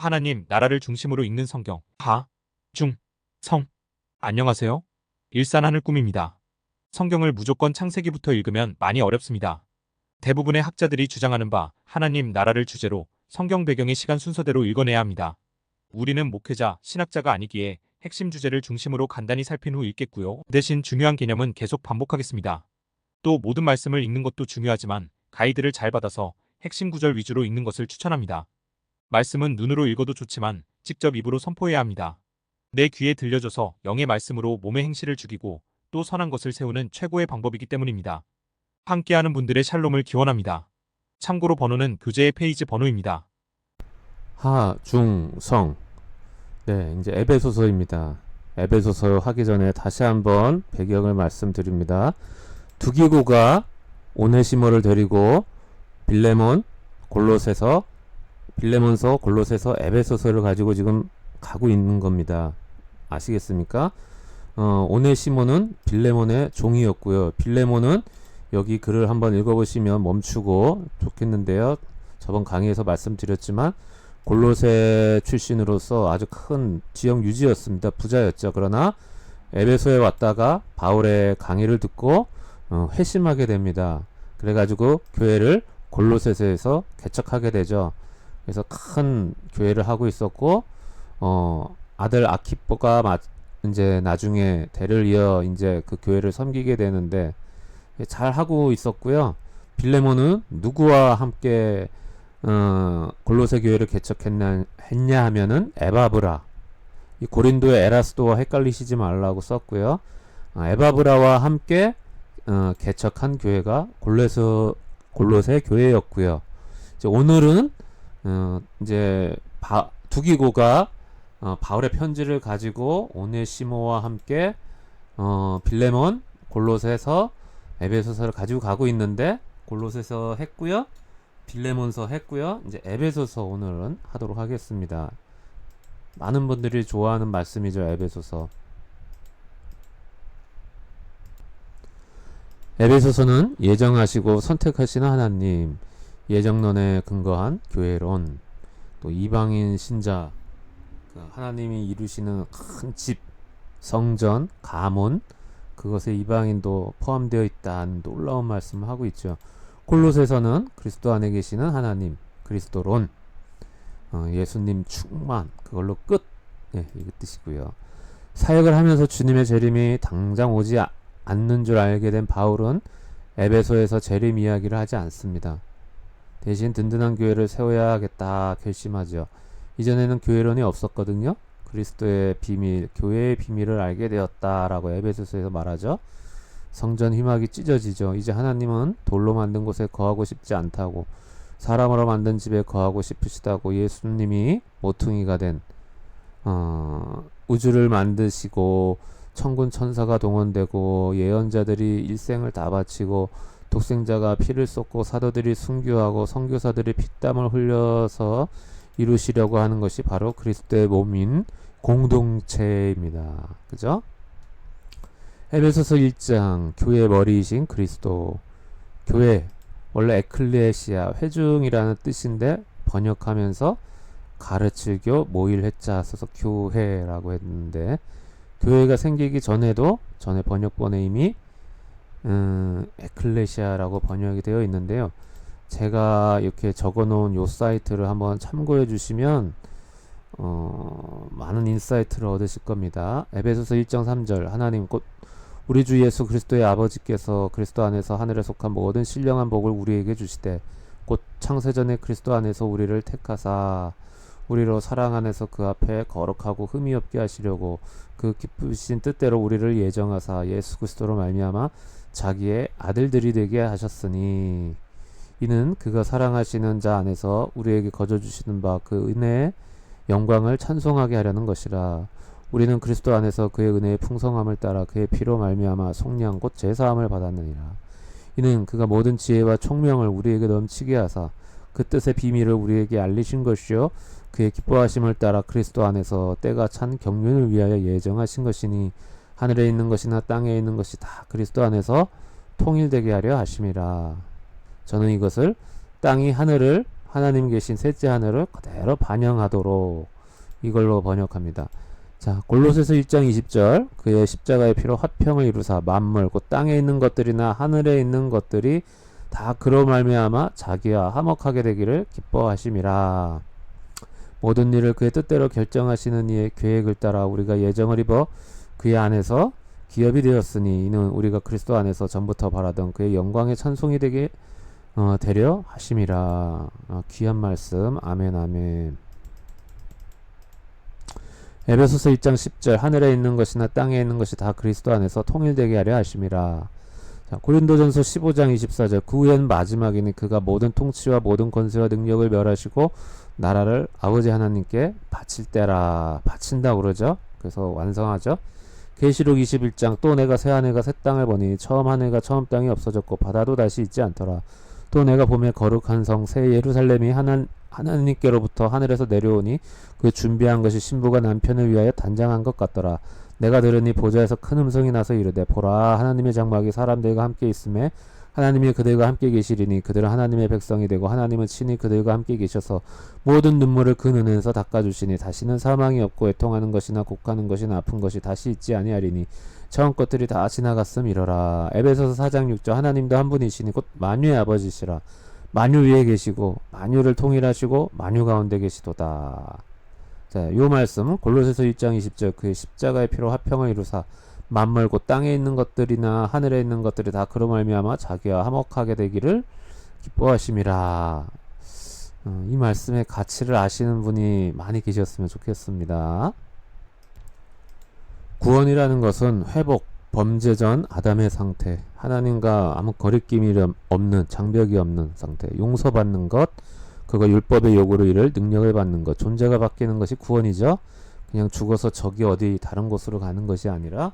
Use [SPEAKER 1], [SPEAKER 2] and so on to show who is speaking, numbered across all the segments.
[SPEAKER 1] 하나님 나라를 중심으로 읽는 성경 하, 중, 성. 안녕하세요. 일산 하늘 꿈입니다. 성경을 무조건 창세기부터 읽으면 많이 어렵습니다. 대부분의 학자들이 주장하는 바 하나님 나라를 주제로 성경 배경의 시간 순서대로 읽어내야 합니다. 우리는 목회자, 신학자가 아니기에 핵심 주제를 중심으로 간단히 살핀 후 읽겠고요. 대신 중요한 개념은 계속 반복하겠습니다. 또 모든 말씀을 읽는 것도 중요하지만 가이드를 잘 받아서 핵심 구절 위주로 읽는 것을 추천합니다. 말씀은 눈으로 읽어도 좋지만 직접 입으로 선포해야 합니다. 내 귀에 들려줘서 영의 말씀으로 몸의 행실을 죽이고 또 선한 것을 세우는 최고의 방법이기 때문입니다. 함께하는 분들의 샬롬을 기원합니다. 참고로 번호는 교재의 페이지 번호입니다.
[SPEAKER 2] 하, 중, 성. 네, 이제 에베소서입니다. 에베소서 하기 전에 다시 한번 배경을 말씀드립니다. 두기고가 오네시모를 데리고 빌레몬서, 골로새서, 에베소서를 가지고 지금 가고 있는 겁니다. 아시겠습니까? 오네시모는 빌레몬의 종이었고요. 빌레몬은 여기 글을 한번 읽어보시면 멈추고 좋겠는데요. 저번 강의에서 말씀드렸지만 골로새 출신으로서 아주 큰 지역 유지였습니다. 부자였죠. 그러나 에베소에 왔다가 바울의 강의를 듣고 회심하게 됩니다. 그래가지고 교회를 골로새서에서 개척하게 되죠. 그래서 큰 교회를 하고 있었고 아들 아키뽀가 이제 나중에 대를 이어 이제 그 교회를 섬기게 되는데 잘 하고 있었고요. 빌레몬은 누구와 함께 골로새 교회를 개척했냐 하면은 에바브라, 이 고린도의 에라스도와 헷갈리시지 말라고 썼고요. 에바브라와 함께 개척한 교회가 골로새 교회였고요. 이제 오늘은 이제 두기고가 바울의 편지를 가지고 오네시모와 함께 빌레몬, 골로새서, 에베소서를 가지고 가고 있는데 골로새서 했고요. 빌레몬서 했고요. 이제 에베소서 오늘은 하도록 하겠습니다. 많은 분들이 좋아하는 말씀이죠. 에베소서. 에베소서는 예정하시고 선택하시는 하나님, 예정론에 근거한 교회론, 또 이방인 신자, 하나님이 이루시는 큰 집, 성전, 가문, 그것에 이방인도 포함되어 있다는 놀라운 말씀을 하고 있죠. 골로새서는 그리스도 안에 계시는 하나님, 그리스도론, 예수님 충만, 그걸로 끝. 예, 이 뜻이고요. 사역을 하면서 주님의 재림이 당장 오지 않는 줄 알게 된 바울은 에베소에서 재림 이야기를 하지 않습니다. 대신 든든한 교회를 세워야겠다 결심하죠. 이전에는 교회론이 없었거든요. 그리스도의 비밀, 교회의 비밀을 알게 되었다라고 에베소서에서 말하죠. 성전 희막이 찢어지죠. 이제 하나님은 돌로 만든 곳에 거하고 싶지 않다고, 사람으로 만든 집에 거하고 싶으시다고, 예수님이 모퉁이가 된 우주를 만드시고 천군 천사가 동원되고 예언자들이 일생을 다 바치고 독생자가 피를 쏟고 사도들이 순교하고 선교사들이 피땀을 흘려서 이루시려고 하는 것이 바로 그리스도의 몸인 공동체입니다. 그죠? 에베소서 1장, 교회의 머리이신 그리스도. 교회, 원래 에클레시아, 회중이라는 뜻인데 번역하면서 가르칠교, 모일해자 써서 교회라고 했는데, 교회가 생기기 전에도 전에 번역본에 이미 에클레시아라고 번역이 되어 있는데요. 제가 이렇게 적어놓은 요 사이트를 한번 참고해 주시면 많은 인사이트를 얻으실 겁니다. 에베소서 1장 3절, 하나님 곧 우리 주 예수 그리스도의 아버지께서 그리스도 안에서 하늘에 속한 모든 신령한 복을 우리에게 주시되 곧 창세전에 그리스도 안에서 우리를 택하사 우리로 사랑 안에서 그 앞에 거룩하고 흠이 없게 하시려고 그 기쁘신 뜻대로 우리를 예정하사 예수 그리스도로 말미암아 자기의 아들들이 되게 하셨으니 이는 그가 사랑하시는 자 안에서 우리에게 거저 주시는 바 그 은혜의 영광을 찬송하게 하려는 것이라. 우리는 그리스도 안에서 그의 은혜의 풍성함을 따라 그의 피로 말미암아 속량 곧 제사함을 받았느니라. 이는 그가 모든 지혜와 총명을 우리에게 넘치게 하사 그 뜻의 비밀을 우리에게 알리신 것이요 그의 기뻐하심을 따라 그리스도 안에서 때가 찬 경륜을 위하여 예정하신 것이니 하늘에 있는 것이나 땅에 있는 것이 다 그리스도 안에서 통일되게 하려 하심이라. 저는 이것을 땅이 하나님 계신 셋째 하늘을 그대로 반영하도록 이걸로 번역합니다. 자, 골로새서 1장 20절 그의 십자가의 피로 화평을 이루사 만물 곧 땅에 있는 것들이나 하늘에 있는 것들이 다 그로 말미암아 자기와 화목하게 되기를 기뻐하심이라. 모든 일을 그의 뜻대로 결정하시는 이의 계획을 따라 우리가 예정을 입어 그의 안에서 기업이 되었으니 이는 우리가 그리스도 안에서 전부터 바라던 그의 영광의 찬송이 되게 되려 하심이라. 귀한 말씀. 아멘 아멘. 에베소서 1장 10절 하늘에 있는 것이나 땅에 있는 것이 다 그리스도 안에서 통일되게 하려 하심이라. 자, 고린도전서 15장 24절 그 후엔 마지막이니 그가 모든 통치와 모든 권세와 능력을 멸하시고 나라를 아버지 하나님께 바칠 때라. 바친다고 그러죠. 그래서 완성하죠. 계시록 21장 또 내가 새 하늘과 새 땅을 보니 처음 하늘과 처음 땅이 없어졌고 바다도 다시 있지 않더라. 또 내가 보매 거룩한 성 새 예루살렘이 하나님께로부터 하늘에서 내려오니 그 준비한 것이 신부가 남편을 위하여 단장한 것 같더라. 내가 들으니 보좌에서 큰 음성이 나서 이르되 보라 하나님의 장막이 사람들과 함께 있음에 하나님이 그들과 함께 계시리니 그들은 하나님의 백성이 되고 하나님은 친히 그들과 함께 계셔서 모든 눈물을 그 눈에서 닦아주시니 다시는 사망이 없고 애통하는 것이나 곡하는 것이나 아픈 것이 다시 있지 아니하리니 처음 것들이 다 지나갔음 이러라. 에베소서 4장 6절 하나님도 한 분이시니 곧 만유의 아버지시라. 만유 위에 계시고 만유를 통일하시고 만유 가운데 계시도다. 자, 요 말씀 골로새서 1장 20절 그의 십자가의 피로 화평을 이루사 만물 곧 땅에 있는 것들이나 하늘에 있는 것들이 다 그로 말미암아 자기와 화목하게 되기를 기뻐하심이라. 이 말씀의 가치를 아시는 분이 많이 계셨으면 좋겠습니다. 구원이라는 것은 회복, 범죄 전 아담의 상태, 하나님과 아무 거리낌이 없는, 장벽이 없는 상태, 용서받는 것, 그거 율법의 요구로 이를 능력을 받는 것, 존재가 바뀌는 것이 구원이죠. 그냥 죽어서 저기 어디 다른 곳으로 가는 것이 아니라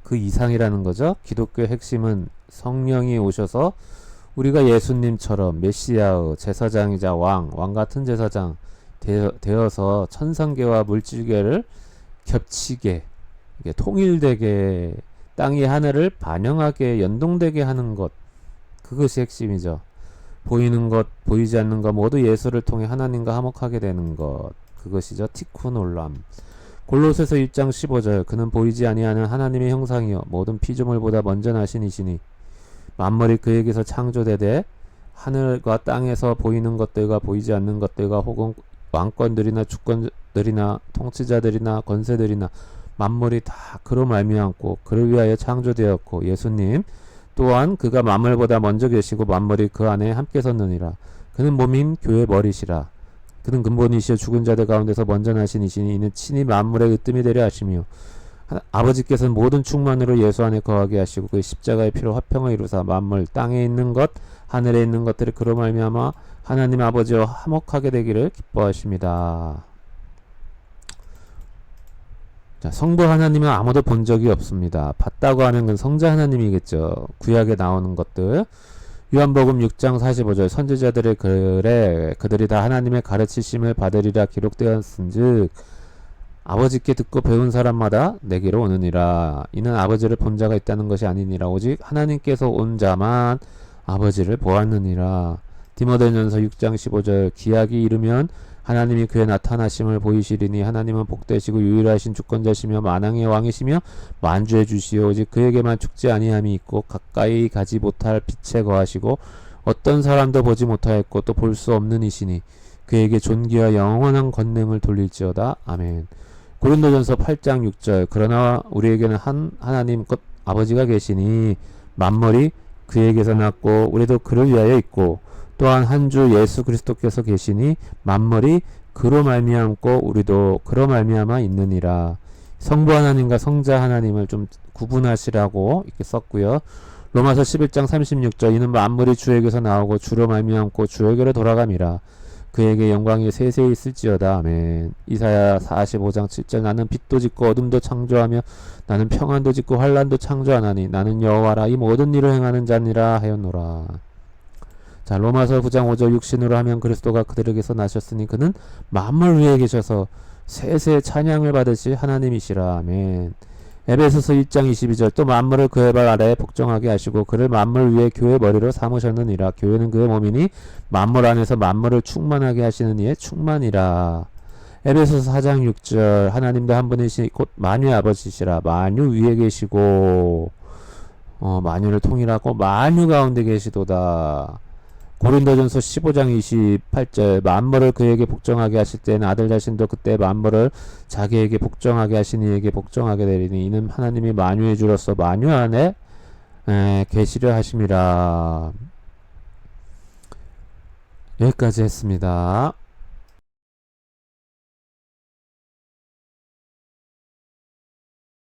[SPEAKER 2] 그 이상이라는 거죠. 기독교의 핵심은 성령이 오셔서 우리가 예수님처럼 메시아의 제사장이자 왕 같은 제사장 되어서 천상계와 물질계를 겹치게, 이게 통일되게, 땅이 하늘을 반영하게 연동되게 하는 것, 그것이 핵심이죠. 보이는 것, 보이지 않는 것 모두 예수를 통해 하나님과 화목하게 되는 것, 그것이죠. 티쿠 놀람. 골로새서 1장 15절 그는 보이지 아니하는 하나님의 형상이요 모든 피조물보다 먼저 나신 이시니 만물이 그에게서 창조되되 하늘과 땅에서 보이는 것들과 보이지 않는 것들과 혹은 왕권들이나 주권들이나 통치자들이나 권세들이나 만물이 다 그로 말미암고 그를 위하여 창조되었고 예수님 또한 그가 만물보다 먼저 계시고 만물이 그 안에 함께 섰느니라. 그는 몸인 교회 머리시라. 그는 근본이시여 죽은 자들 가운데서 먼저 나신 이시니 이는 친히 만물의 으뜸이 되려 하시며 아버지께서는 모든 충만으로 예수 안에 거하게 하시고 그의 십자가의 피로 화평을 이루사 만물 땅에 있는 것 하늘에 있는 것들이 그로 말미암아 하나님 아버지와 화목하게 되기를 기뻐하십니다. 자, 성부 하나님은 아무도 본 적이 없습니다. 봤다고 하는 건 성자 하나님이겠죠. 구약에 나오는 것들. 요한복음 6장 45절 선지자들의 글에 그들이 다 하나님의 가르치심을 받으리라 기록되었은즉 아버지께 듣고 배운 사람마다 내게로 오느니라. 이는 아버지를 본 자가 있다는 것이 아니니라. 오직 하나님께서 온 자만 아버지를 보았느니라. 디모데전서 6장 15절 기약이 이르면 하나님이 그의 나타나심을 보이시리니 하나님은 복되시고 유일하신 주권자시며 만왕의 왕이시며 만주의 주시오. 오직 그에게만 죽지 아니함이 있고 가까이 가지 못할 빛에 거하시고 어떤 사람도 보지 못하였고 또 볼 수 없는 이시니 그에게 존귀와 영원한 권능을 돌릴지어다. 아멘. 고린도전서 8장 6절 그러나 우리에게는 한 하나님 곧 아버지가 계시니 만물이 그에게서 났고 우리도 그를 위하여 있고 또한 한 주 예수 그리스도께서 계시니 만물이 그로 말미암고 우리도 그로 말미암아 있느니라. 성부 하나님과 성자 하나님을 좀 구분하시라고 이렇게 썼고요. 로마서 11장 36절 이는 만물이 주에게서 나오고 주로 말미암고 주에게로 돌아감이라. 그에게 영광이 세세히 있을지어다. 아멘. 이사야 45장 7절 나는 빛도 짓고 어둠도 창조하며 나는 평안도 짓고 환란도 창조하나니 나는 여호와라 이 모든 일을 행하는 자니라 하였노라. 자, 로마서 9장 5절 육신으로 하면 그리스도가 그들에게서 나셨으니 그는 만물 위에 계셔서 세세 찬양을 받으시 하나님이시라. 아멘. 에베소서 1장 22절 또 만물을 그의 발 아래에 복종하게 하시고 그를 만물 위에 교회 머리로 삼으셨느니라. 교회는 그의 몸이니 만물 안에서 만물을 충만하게 하시는 이의 충만이라. 에베소서 4장 6절 하나님도 한 분이시 곧 만유의 아버지시라. 만유 위에 계시고 만유를 통일하고 만유 가운데 계시도다. 고린도전서 15장 28절 만물을 그에게 복종하게 하실 때는 아들 자신도 그때 만물을 자기에게 복종하게 하신 이에게 복종하게 되리니 이는 하나님이 만유의 주로서 만유 안에 계시려 하심이라. 여기까지 했습니다.